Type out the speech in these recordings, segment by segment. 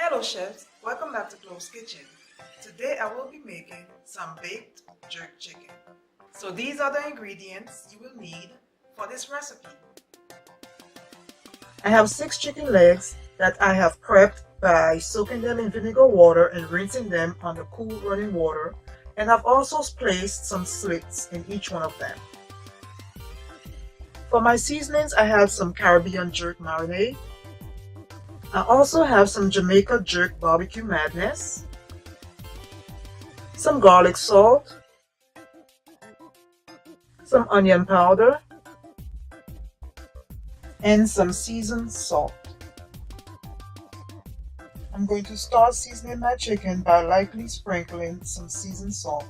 Hello chefs, welcome back to Closkitchen. Today I will be making some baked jerk chicken. So these are the ingredients you will need for this recipe. I have 6 chicken legs that I have prepped by soaking them in vinegar water and rinsing them under cool running water, and I've also placed some slits in each one of them. For my seasonings, I have some Caribbean jerk marinade. I also have some Jamaica jerk barbecue madness, some garlic salt, some onion powder, and some seasoned salt. I'm going to start seasoning my chicken by lightly sprinkling some seasoned salt,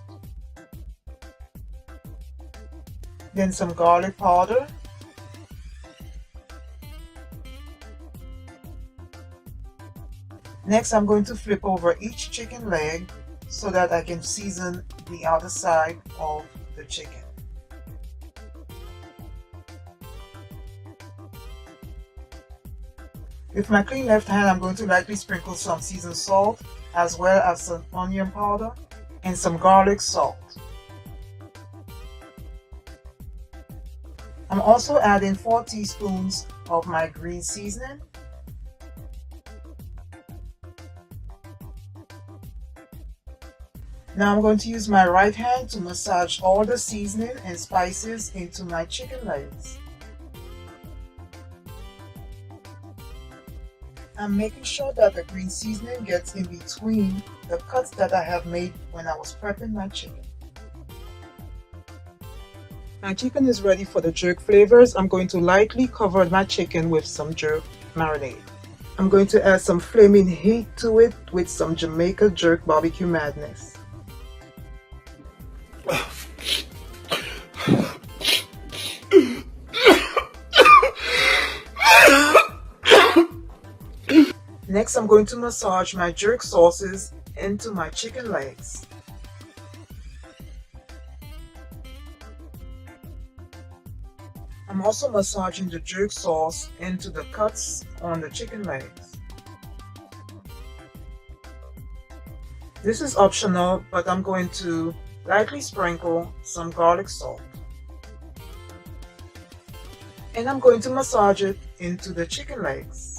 then some garlic powder, next I'm going to flip over each chicken leg so that I can season the outer side of the chicken. With my clean left hand, I'm going to lightly sprinkle some seasoned salt as well as some onion powder and some garlic salt. I'm also adding 4 teaspoons of my green seasoning, now I'm going to use my right hand to massage all the seasoning and spices into my chicken legs. I'm making sure that the green seasoning gets in between the cuts that I have made when I was prepping my chicken. My chicken is ready for the jerk flavors. I'm going to lightly cover my chicken with some jerk marinade. I'm going to add some flaming heat to it with some Jamaica jerk barbecue madness. Next, I'm going to massage my jerk sauces into my chicken legs. I'm also massaging the jerk sauce into the cuts on the chicken legs. This is optional, but I'm going to lightly sprinkle some garlic salt. And I'm going to massage it into the chicken legs.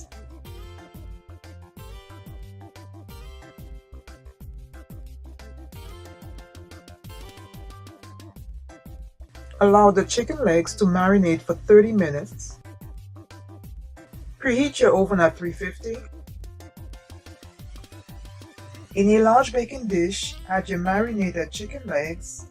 Allow the chicken legs to marinate for 30 minutes. Preheat your oven at 350. In a large baking dish, add your marinated chicken legs,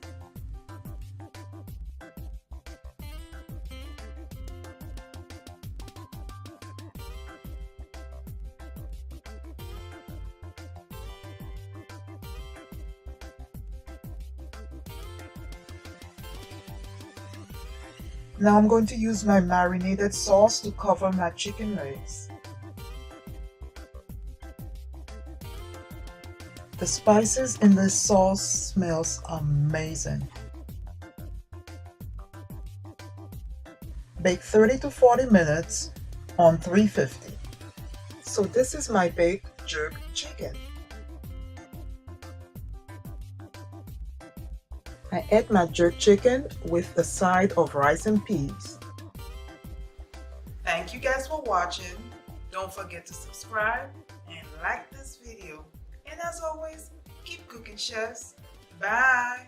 now I'm going to use my marinated sauce to cover my chicken legs. The spices in this sauce smells amazing. Bake 30 to 40 minutes on 350. So this is my baked jerk chicken. I ate my jerk chicken with a side of rice and peas. Thank you guys for watching. Don't forget to subscribe and like this video. And as always, keep cooking, chefs. Bye.